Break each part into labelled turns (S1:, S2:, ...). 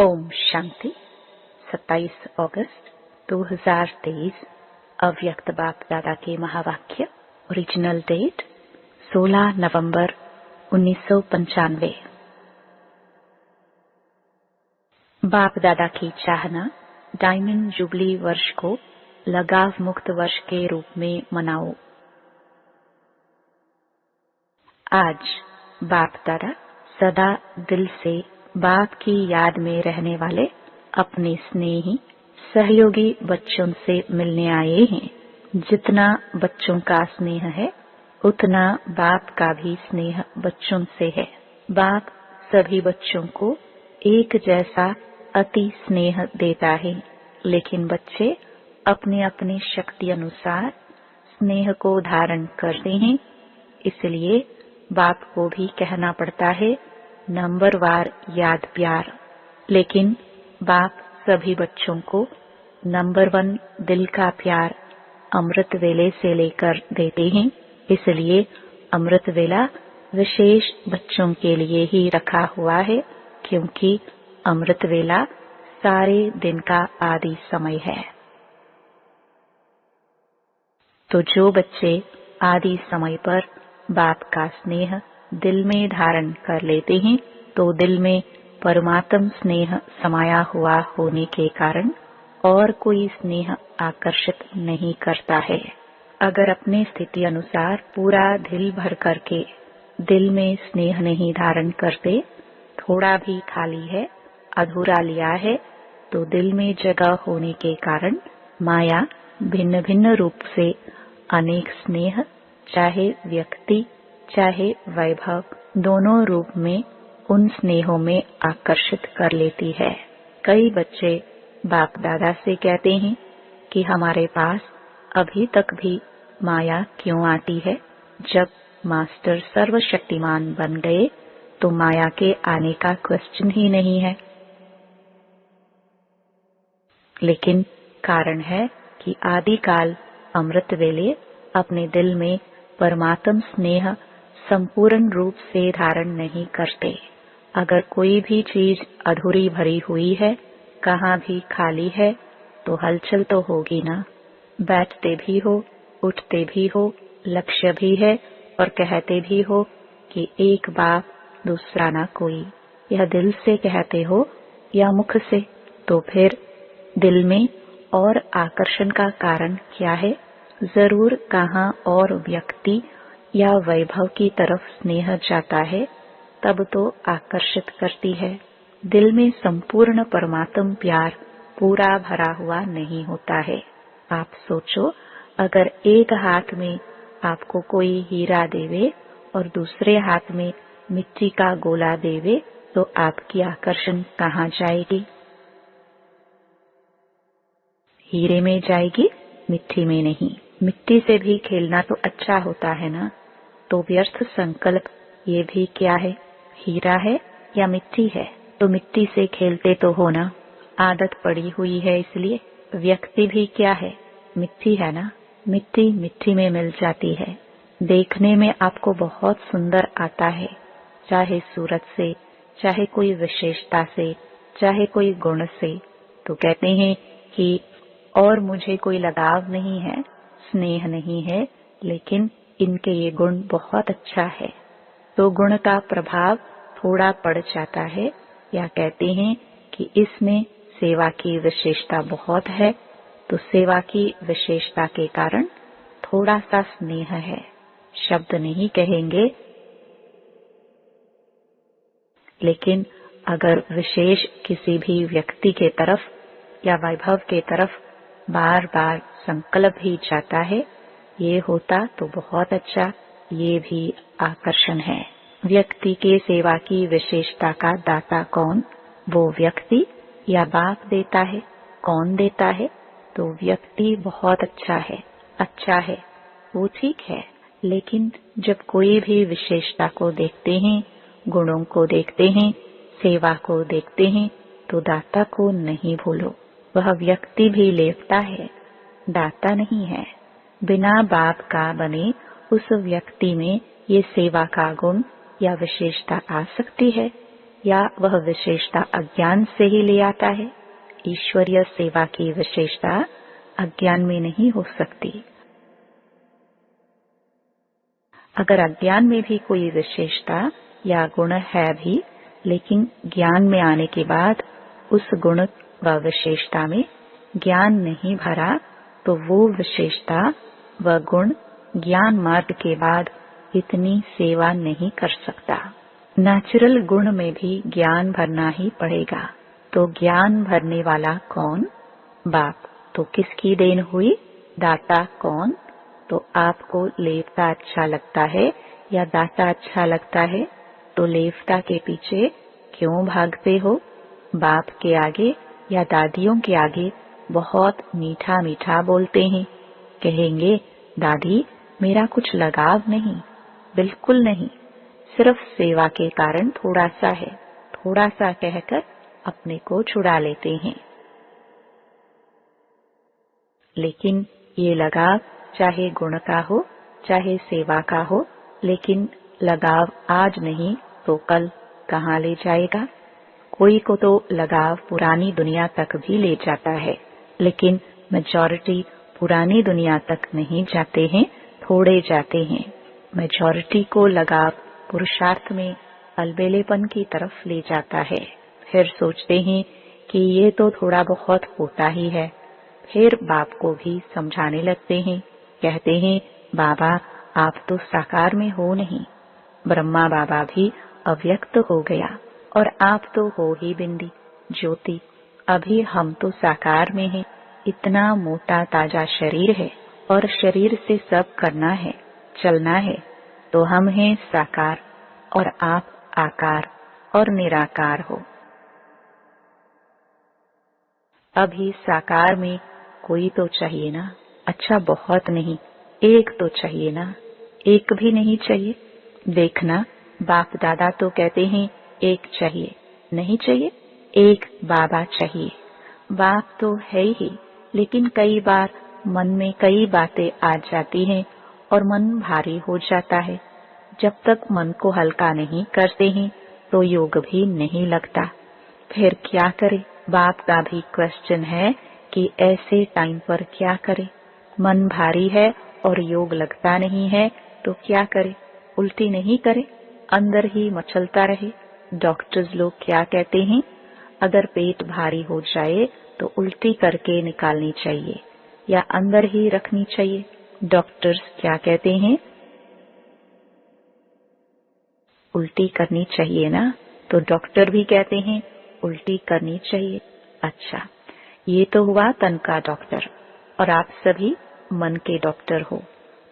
S1: ओम शांति। 27 अगस्त 2023 अव्यक्त बाप दादा के महावाक्य। ओरिजिनल डेट 16 नवंबर 1995। बाप दादा की चाहना, डायमंड जुबली वर्ष को लगाव मुक्त वर्ष के रूप में मनाओ। आज बाप दादा सदा दिल से बाप की याद में रहने वाले अपने स्नेही सहयोगी बच्चों से मिलने आए हैं। जितना बच्चों का स्नेह है उतना बाप का भी स्नेह बच्चों से है। बाप सभी बच्चों को एक जैसा अति स्नेह देता है, लेकिन बच्चे अपने अपने शक्ति अनुसार स्नेह को धारण करते हैं। इसलिए बाप को भी कहना पड़ता है नंबरवार याद प्यार। लेकिन बाप सभी बच्चों को नंबर 1 दिल का प्यार अमृत वेले से लेकर देते हैं। इसलिए अमृत वेला विशेष बच्चों के लिए ही रखा हुआ है, क्योंकि अमृत वेला सारे दिन का आदि समय है। तो जो बच्चे आदि समय पर बाप का स्नेह दिल में धारण कर लेते हैं, तो दिल में परमात्म स्नेह समाया हुआ होने के कारण और कोई स्नेह आकर्षित नहीं करता है। अगर अपने स्थिति अनुसार पूरा दिल भर करके दिल में स्नेह नहीं धारण करते, थोड़ा भी खाली है, अधूरा लिया है, तो दिल में जगह होने के कारण माया भिन्न भिन्न रूप से अनेक स्नेह, चाहे व्यक्ति चाहे वैभव, दोनों रूप में उन स्नेहों में आकर्षित कर लेती है। कई बच्चे बाप दादा से कहते हैं कि हमारे पास अभी तक भी माया क्यों आती है। जब मास्टर सर्वशक्तिमान बन गए तो माया के आने का क्वेश्चन ही नहीं है। लेकिन कारण है कि आदिकाल अमृत वेले अपने दिल में परमात्म स्नेह संपूर्ण रूप से धारण नहीं करते। अगर कोई भी चीज अधूरी भरी हुई है, कहाँ भी खाली है, तो हलचल तो होगी ना। बैठते भी हो, उठते भी हो, लक्ष्य भी है और कहते भी हो कि एक बाप दूसरा ना कोई। यह दिल से कहते हो या मुख से, तो फिर दिल में और आकर्षण का कारण क्या है? जरूर कहाँ और व्यक्ति या वैभव की तरफ स्नेह जाता है, तब तो आकर्षित करती है। दिल में संपूर्ण परमात्म प्यार पूरा भरा हुआ नहीं होता है। आप सोचो, अगर एक हाथ में आपको कोई हीरा देवे और दूसरे हाथ में मिट्टी का गोला देवे, तो आपकी आकर्षण कहाँ जाएगी? हीरे में जाएगी, मिट्टी में नहीं। मिट्टी से भी खेलना तो अच्छा होता है ना। तो व्यर्थ संकल्प ये भी क्या है? हीरा है या मिट्टी है? तो मिट्टी से खेलते तो हो ना। आदत पड़ी हुई है, इसलिए व्यक्ति भी क्या है? मिट्टी है ना। मिट्टी मिट्टी में मिल जाती है। देखने में आपको बहुत सुंदर आता है, चाहे सूरत से, चाहे कोई विशेषता से, चाहे कोई गुण से। तो कहते हैं कि और मुझे कोई लगाव नहीं है, स्नेह नहीं है, लेकिन इनके ये गुण बहुत अच्छा है। तो गुण का प्रभाव थोड़ा पड़ जाता है, या कहते हैं कि इसमें सेवा की विशेषता बहुत है, तो सेवा की विशेषता के कारण थोड़ा सा स्नेह है। शब्द नहीं कहेंगे, लेकिन अगर विशेष किसी भी व्यक्ति के तरफ या वैभव के तरफ बार बार संकल्प ही जाता है, ये होता तो बहुत अच्छा, ये भी आकर्षण है। व्यक्ति के सेवा की विशेषता का दाता कौन? वो व्यक्ति या बाप देता है? कौन देता है? तो व्यक्ति बहुत अच्छा है, वो ठीक है। लेकिन जब कोई भी विशेषता को देखते हैं, गुणों को देखते हैं, सेवा को देखते हैं, तो दाता को नहीं भूलो। वह व्यक्ति भी लेपता है, दाता नहीं है। बिना बाप का बने उस व्यक्ति में ये सेवा का गुण या विशेषता आ सकती है? या वह विशेषता अज्ञान से ही ले आता है? ईश्वरीय सेवा की विशेषता अज्ञान में नहीं हो सकती। अगर अज्ञान में भी कोई विशेषता या गुण है भी, लेकिन ज्ञान में आने के बाद उस गुण व विशेषता में ज्ञान नहीं भरा, तो वो विशेषता व गुण ज्ञान मार्ग के बाद इतनी सेवा नहीं कर सकता। नेचुरल गुण में भी ज्ञान भरना ही पड़ेगा। तो ज्ञान भरने वाला कौन? बाप। तो किसकी देन हुई? दाता कौन? तो आपको लेवता अच्छा लगता है या दाता अच्छा लगता है? तो लेवता के पीछे क्यों भागते हो? बाप के आगे या दादियों के आगे बहुत मीठा मीठा बोलते हैं। कहेंगे, दादी मेरा कुछ लगाव नहीं, बिल्कुल नहीं, सिर्फ सेवा के कारण थोड़ा सा है, थोड़ा सा कहकर अपने को छुड़ा लेते हैं। लेकिन ये लगाव चाहे गुण का हो चाहे सेवा का हो, लेकिन लगाव आज नहीं तो कल कहाँ ले जाएगा? कोई को तो लगाव पुरानी दुनिया तक भी ले जाता है, लेकिन मेजॉरिटी पुरानी दुनिया तक नहीं जाते हैं, थोड़े जाते हैं। मेजॉरिटी को लगाव पुरुषार्थ में अलबेलेपन की तरफ ले जाता है। फिर सोचते हैं कि ये तो थोड़ा बहुत होता ही है। फिर बाप को भी समझाने लगते हैं, कहते हैं, बाबा आप तो साकार में हो नहीं, ब्रह्मा बाबा भी अव्यक्त हो गया और आप तो हो ही बिंदी ज्योति। अभी हम तो साकार में हैं, इतना मोटा ताजा शरीर है और शरीर से सब करना है, चलना है। तो हम हैं साकार और आप आकार और निराकार हो। अभी साकार में कोई तो चाहिए ना? अच्छा बहुत नहीं, एक तो चाहिए ना? एक भी नहीं चाहिए। देखना, बाप दादा तो कहते हैं एक चाहिए, नहीं चाहिए, एक बाबा चाहिए। बाप तो है ही, लेकिन कई बार मन में कई बातें आ जाती हैं और मन भारी हो जाता है। जब तक मन को हल्का नहीं करते हैं तो योग भी नहीं लगता। फिर क्या करे? बाप का भी क्वेश्चन है कि ऐसे टाइम पर क्या करे? मन भारी है और योग लगता नहीं है तो क्या करे? उल्टी नहीं करे, अंदर ही मचलता रहे। डॉक्टर्स लोग क्या कहते हैं? अगर पेट भारी हो जाए तो उल्टी करके निकालनी चाहिए या अंदर ही रखनी चाहिए। डॉक्टर्स क्या कहते हैं? उल्टी करनी चाहिए ना? तो डॉक्टर भी कहते हैं उल्टी करनी चाहिए। अच्छा, ये तो हुआ तन का डॉक्टर और आप सभी मन के डॉक्टर हो।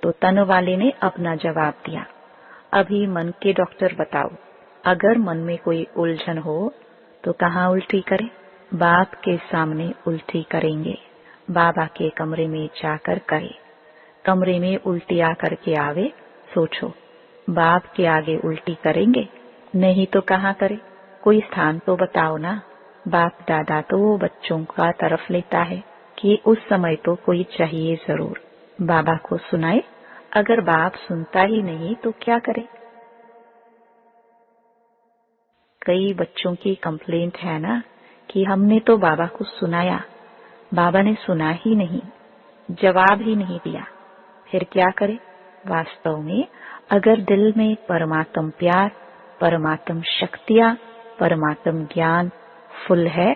S1: तो तन वाले ने अपना जवाब दिया। अभी मन के डॉक्टर बताओ, अगर मन में कोई उलझन हो तो कहाँ उल्टी करें? बाप के सामने उल्टी करेंगे, बाबा के कमरे में जाकर करे। कमरे में उल्टी आकर के आवे, सोचो बाप के आगे उल्टी करेंगे? नहीं तो कहाँ करे? कोई स्थान तो बताओ ना। बाप दादा तो बच्चों का तरफ लेता है कि उस समय तो कोई चाहिए जरूर, बाबा को सुनाए। अगर बाप सुनता ही नहीं तो क्या करे? कई बच्चों की कंप्लेंट है ना कि हमने तो बाबा को सुनाया, बाबा ने सुना ही नहीं, जवाब ही नहीं दिया। फिर क्या करे? वास्तव में अगर दिल में परमात्म प्यार, परमात्म शक्तियाँ, परमात्म ज्ञान फुल है,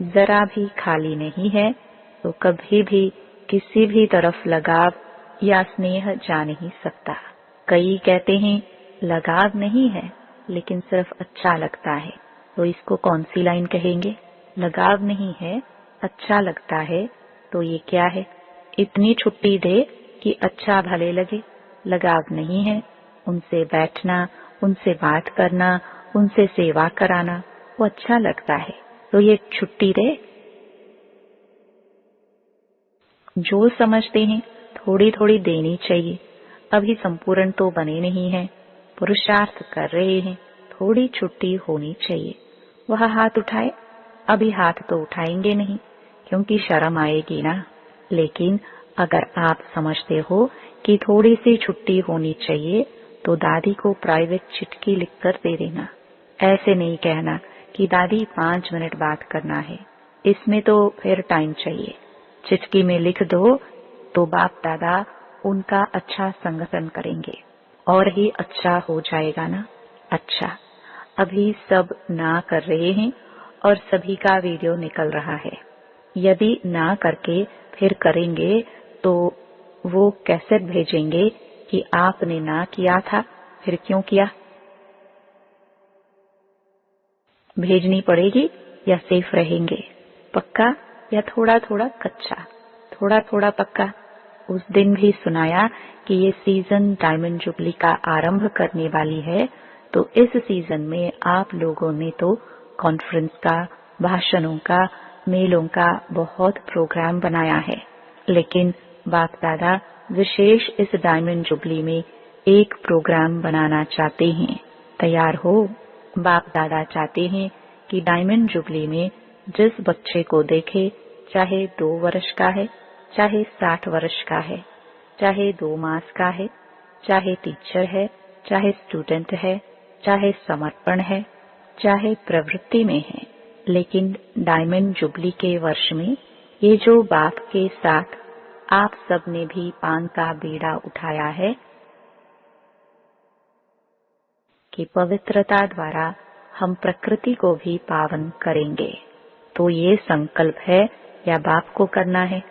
S1: जरा भी खाली नहीं है, तो कभी भी किसी भी तरफ लगाव या स्नेह जा नहीं सकता। कई कहते हैं लगाव नहीं है लेकिन सिर्फ अच्छा लगता है, तो इसको कौन सी लाइन कहेंगे? लगाव नहीं है, अच्छा लगता है, तो ये क्या है? इतनी छुट्टी दे कि अच्छा भले लगे। लगाव नहीं है, उनसे बैठना, उनसे बात करना, उनसे सेवा कराना, वो अच्छा लगता है, तो ये छुट्टी दे। जो समझते हैं थोड़ी थोड़ी देनी चाहिए। अभी संपूर्ण तो बने नहीं है, पुरुषार्थ कर रहे हैं, थोड़ी छुट्टी होनी चाहिए। वह हाथ उठाए। अभी हाथ तो उठाएंगे नहीं क्योंकि शर्म आएगी ना। लेकिन अगर आप समझते हो कि थोड़ी सी छुट्टी होनी चाहिए तो दादी को प्राइवेट चिट्ठी लिखकर दे देना। ऐसे नहीं कहना कि दादी 5 मिनट बात करना है, इसमें तो फिर टाइम चाहिए। चिटकी में लिख दो तो बाप दादा उनका अच्छा संगठन करेंगे और ही अच्छा हो जाएगा ना। अच्छा, अभी सब ना कर रहे हैं और सभी का वीडियो निकल रहा है। यदि ना करके फिर करेंगे तो वो कैसेट भेजेंगे कि आपने ना किया था, फिर क्यों किया। भेजनी पड़ेगी या सेफ रहेंगे, पक्का या थोड़ा थोड़ा कच्चा, थोड़ा थोड़ा पक्का। उस दिन भी सुनाया कि ये सीजन डायमंड जुबली का आरंभ करने वाली है, तो इस सीजन में आप लोगों ने तो कॉन्फ्रेंस का, भाषणों का, मेलों का बहुत प्रोग्राम बनाया है, लेकिन बाप दादा विशेष इस डायमंड जुबली में एक प्रोग्राम बनाना चाहते हैं। तैयार हो? बाप दादा चाहते हैं कि डायमंड जुबली में जिस बच्चे को देखे, चाहे 2 वर्ष का है, चाहे 60 वर्ष का है, चाहे 2 मास का है, चाहे टीचर है, चाहे स्टूडेंट है, चाहे समर्पण है, चाहे प्रवृत्ति में है, लेकिन डायमंड जुबली के वर्ष में ये जो बाप के साथ आप सब ने भी पान का बीड़ा उठाया है कि पवित्रता द्वारा हम प्रकृति को भी पावन करेंगे, तो ये संकल्प है या बाप को करना है।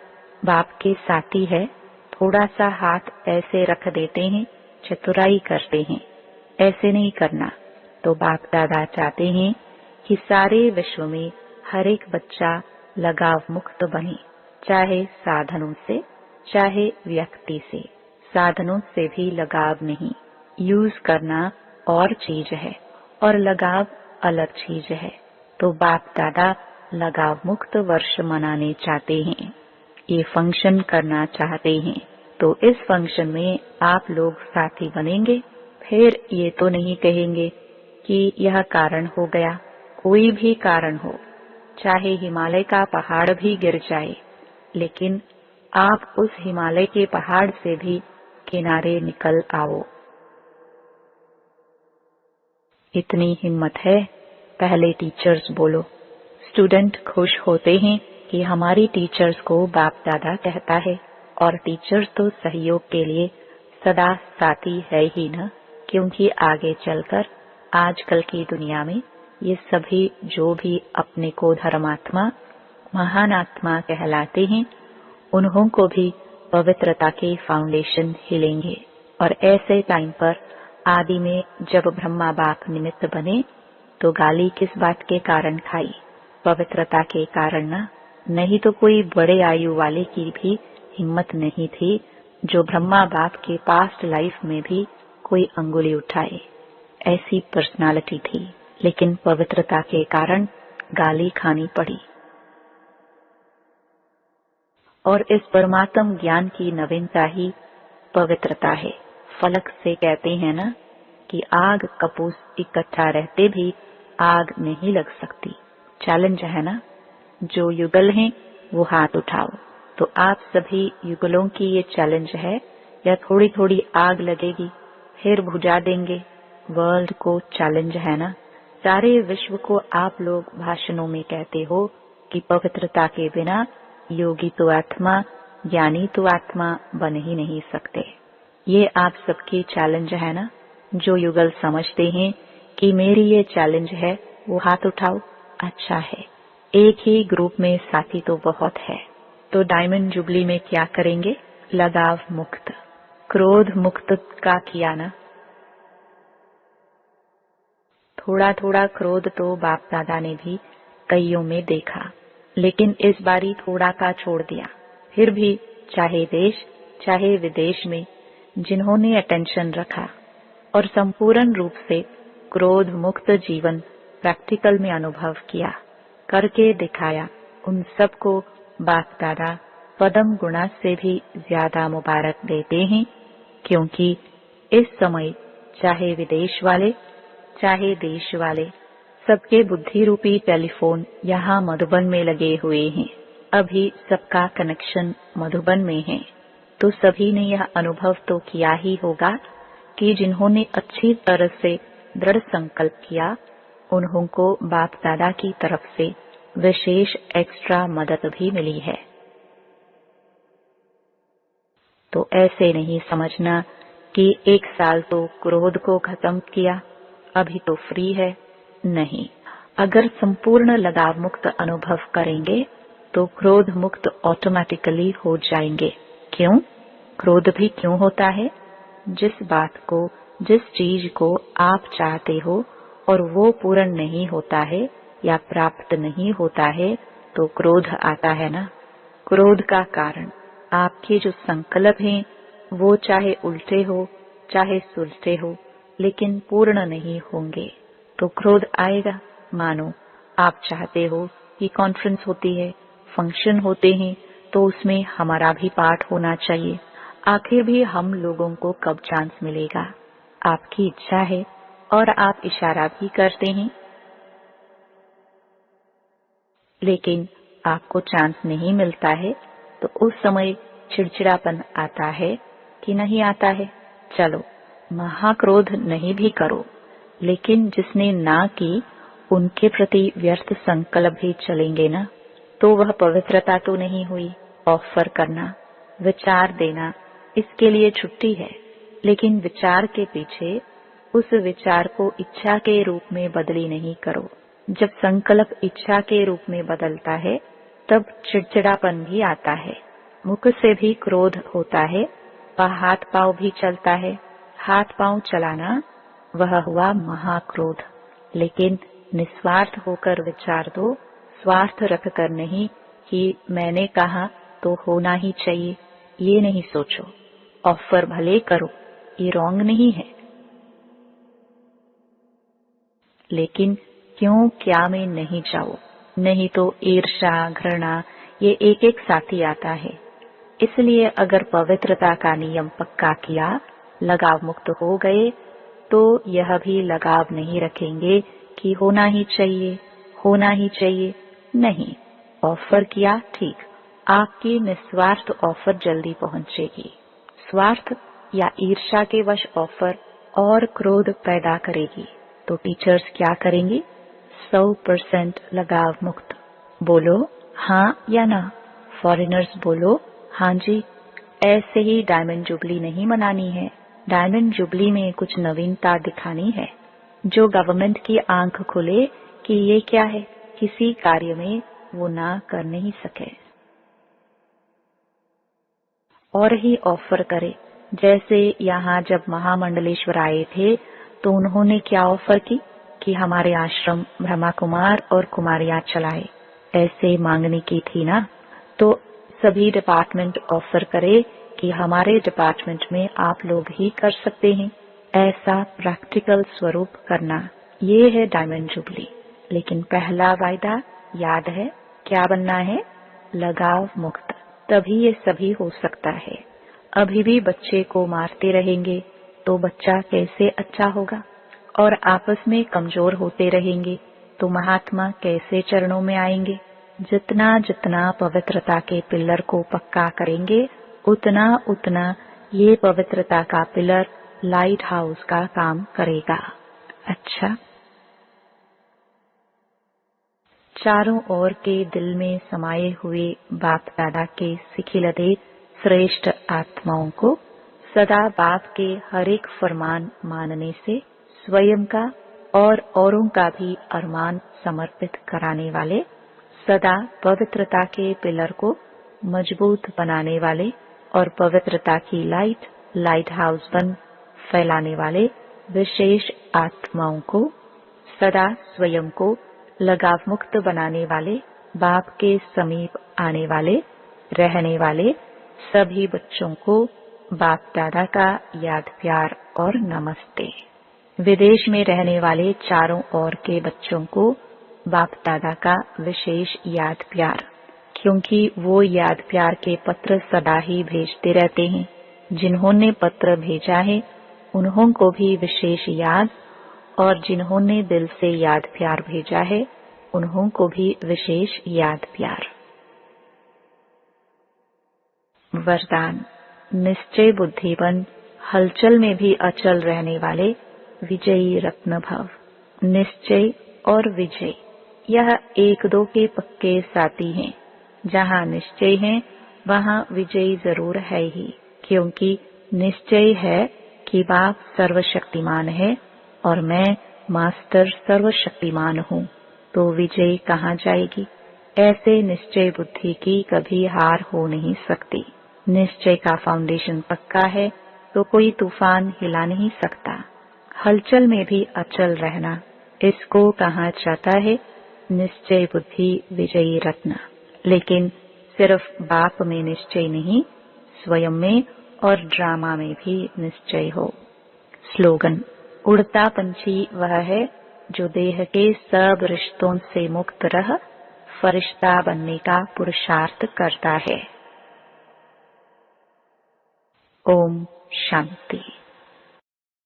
S1: बाप के साथी है, थोड़ा सा हाथ ऐसे रख देते हैं, चतुराई करते हैं, ऐसे नहीं करना। तो बाप दादा चाहते हैं कि सारे विश्व में हर एक बच्चा लगाव मुक्त बने, चाहे साधनों से, चाहे व्यक्ति से। साधनों से भी लगाव नहीं, यूज करना और चीज है और लगाव अलग चीज है। तो बाप दादा लगाव मुक्त वर्ष मनाने चाहते हैं, ये फंक्शन करना चाहते हैं। तो इस फंक्शन में आप लोग साथी बनेंगे। फिर ये तो नहीं कहेंगे कि यह कारण हो गया, कोई भी कारण हो, चाहे हिमालय का पहाड़ भी गिर जाए, लेकिन आप उस हिमालय के पहाड़ से भी किनारे निकल आओ। इतनी हिम्मत है? पहले टीचर्स बोलो। स्टूडेंट खुश होते हैं कि हमारी टीचर्स को बाप दादा कहता है, और टीचर्स तो सहयोग के लिए सदा साथी है ही ना, क्योंकि आगे चलकर आजकल की दुनिया में ये सभी जो भी अपने को धर्मात्मा, महान आत्मा कहलाते हैं, उन्हों को भी पवित्रता के फाउंडेशन हिलेंगे। और ऐसे टाइम पर आदि में जब ब्रह्मा बाप निमित्त बने तो गाली किस बात के कारण खाई? पवित्रता के कारण ना, नहीं तो कोई बड़े आयु वाले की भी हिम्मत नहीं थी जो ब्रह्मा बाप के पास्ट लाइफ में भी कोई अंगुली उठाए। ऐसी पर्सनालिटी थी, लेकिन पवित्रता के कारण गाली खानी पड़ी। और इस परमात्म ज्ञान की नवीनता ही पवित्रता है। फलक से कहते हैं ना कि आग कपूस इकट्ठा रहते भी आग नहीं लग सकती। चैलेंज है ना? जो युगल हैं वो हाथ उठाओ। तो आप सभी युगलों की ये चैलेंज है, या थोड़ी थोड़ी आग लगेगी फिर बुझा देंगे? वर्ल्ड को चैलेंज है ना? सारे विश्व को आप लोग भाषणों में कहते हो कि पवित्रता के बिना योगी तो आत्मा, ज्ञानी तो आत्मा बन ही नहीं सकते। ये आप सबकी चैलेंज है ना? जो युगल समझते हैं कि मेरी ये चैलेंज है, वो हाथ उठाओ। अच्छा है, एक ही ग्रुप में साथी तो बहुत है। तो डायमंड जुबली में क्या करेंगे? लगाव मुक्त, क्रोध मुक्त का किया ना? थोड़ा थोड़ा क्रोध तो बाप दादा ने भी कईयों में देखा, लेकिन इस बारी थोड़ा का छोड़ दिया। फिर भी चाहे देश चाहे विदेश में जिन्होंने अटेंशन रखा और संपूर्ण रूप से क्रोध मुक्त जीवन प्रैक्टिकल में अनुभव किया, करके दिखाया, उन सबको बाप दादा पदम गुणा से भी ज्यादा मुबारक देते हैं, क्योंकि इस समय चाहे विदेश वाले चाहे देश वाले सबके बुद्धि रूपी टेलीफोन यहाँ मधुबन में लगे हुए हैं। अभी सबका कनेक्शन मधुबन में है, तो सभी ने यह अनुभव तो किया ही होगा कि जिन्होंने अच्छी तरह से दृढ़ संकल्प किया उन्हों को बाप दादा की तरफ से विशेष एक्स्ट्रा मदद भी मिली है। तो ऐसे नहीं समझना कि 1 साल तो क्रोध को खत्म किया, अभी तो फ्री है। नहीं, अगर संपूर्ण लगाव मुक्त अनुभव करेंगे तो क्रोध मुक्त ऑटोमेटिकली हो जाएंगे। क्यों? क्रोध भी क्यों होता है? जिस बात को, जिस चीज को आप चाहते हो और वो पूर्ण नहीं होता है या प्राप्त नहीं होता है तो क्रोध आता है ना। क्रोध का कारण आपके जो संकल्प हैं वो चाहे उल्टे हो चाहे सुलटे हो, लेकिन पूर्ण नहीं होंगे तो क्रोध आएगा। मानो आप चाहते हो कि कॉन्फ्रेंस होती है, फंक्शन होते हैं, तो उसमें हमारा भी पार्ट होना चाहिए। आखिर भी हम लोगों को कब चांस मिलेगा? आपकी इच्छा है और आप इशारा भी करते हैं, लेकिन आपको चांस नहीं मिलता है तो उस समय चिड़चिड़ापन आता है कि नहीं आता है? चलो, महाक्रोध नहीं भी करो, लेकिन जिसने ना की उनके प्रति व्यर्थ संकल्प भी चलेंगे ना, तो वह पवित्रता तो नहीं हुई। ऑफर करना, विचार देना, इसके लिए छुट्टी है, लेकिन विचार के पीछे उस विचार को इच्छा के रूप में बदली नहीं करो। जब संकल्प इच्छा के रूप में बदलता है तब चिड़चिड़ापन भी आता है, मुख से भी क्रोध होता है और हाथ पांव भी चलता है। हाथ पांव चलाना वह हुआ महाक्रोध। लेकिन निस्वार्थ होकर विचार दो, स्वार्थ रखकर नहीं कि मैंने कहा तो होना ही चाहिए, ये नहीं सोचो। ऑफर भले करो, ये रॉन्ग नहीं है, लेकिन क्यों क्या में नहीं जाओ, नहीं तो ईर्ष्या घृणा ये एक एक साथी आता है। इसलिए अगर पवित्रता का नियम पक्का किया, लगाव मुक्त हो गए, तो यह भी लगाव नहीं रखेंगे कि होना ही चाहिए, होना ही चाहिए। नहीं, ऑफर किया ठीक, आपकी निस्वार्थ ऑफर जल्दी पहुंचेगी। स्वार्थ या ईर्ष्या के वश ऑफर और क्रोध पैदा करेगी। तो टीचर्स क्या करेंगे? 100% लगाव मुक्त। बोलो हाँ या ना। फॉरेनर्स बोलो हाँ जी। ऐसे ही डायमंड जुबली नहीं मनानी है। डायमंड जुबली में कुछ नवीनता दिखानी है, जो गवर्नमेंट की आंख खुले कि ये क्या है, किसी कार्य में वो ना कर नहीं सके और ही ऑफर करे। जैसे यहाँ जब महामंडलेश्वर आए थे तो उन्होंने क्या ऑफर की कि हमारे आश्रम ब्रह्मा कुमार और कुमारियां चलाए, ऐसे मांगनी की थी ना। तो सभी डिपार्टमेंट ऑफर करे कि हमारे डिपार्टमेंट में आप लोग ही कर सकते हैं, ऐसा प्रैक्टिकल स्वरूप करना, ये है डायमंड जुबली। लेकिन पहला वायदा याद है, क्या बनना है? लगाव मुक्त, तभी ये सभी हो सकता है। अभी भी बच्चे को मारते रहेंगे तो बच्चा कैसे अच्छा होगा, और आपस में कमजोर होते रहेंगे तो महात्मा कैसे चरणों में आएंगे। जितना जितना पवित्रता के पिलर को पक्का करेंगे, उतना उतना ये पवित्रता का पिलर लाइट हाउस का काम करेगा। अच्छा, चारों ओर के दिल में समाये हुए बाप दादा के सिखिलते श्रेष्ठ आत्माओं को सदा बाप के हर एक फरमान मानने से स्वयं का और औरों का भी अरमान समर्पित कराने वाले, सदा पवित्रता के पिलर को मजबूत बनाने वाले और पवित्रता की लाइट हाउस बन फैलाने वाले विशेष आत्माओं को, सदा स्वयं को लगाव मुक्त बनाने वाले, बाप के समीप आने वाले, रहने वाले सभी बच्चों को बाप दादा का याद प्यार और नमस्ते। विदेश में रहने वाले चारों ओर के बच्चों को बाप दादा का विशेष याद प्यार, क्योंकि वो याद प्यार के पत्र सदा ही भेजते रहते हैं। जिन्होंने पत्र भेजा है उन्हों को भी विशेष याद, और जिन्होंने दिल से याद प्यार भेजा है उन्हों को भी विशेष याद प्यार। वरदान, निश्चय बुद्धिवन, हलचल में भी अचल रहने वाले विजयी रत्न भव। निश्चय और विजय, यह एक दो के पक्के साथी हैं। जहाँ निश्चय है वहाँ विजय जरूर है ही, क्योंकि निश्चय है कि बाप सर्वशक्तिमान है और मैं मास्टर सर्वशक्तिमान हूँ, तो विजय कहाँ जाएगी। ऐसे निश्चय बुद्धि की कभी हार हो नहीं सकती। निश्चय का फाउंडेशन पक्का है तो कोई तूफान हिला नहीं सकता। हलचल में भी अचल रहना, इसको कहा जाता है निश्चय बुद्धि विजयी रत्न। लेकिन सिर्फ बाप में निश्चय नहीं, स्वयं में और ड्रामा में भी निश्चय हो। स्लोगन: उड़ता पंछी वह है जो देह के सब रिश्तों से मुक्त रह फरिश्ता बनने का पुरुषार्थ करता है। ओम शांति।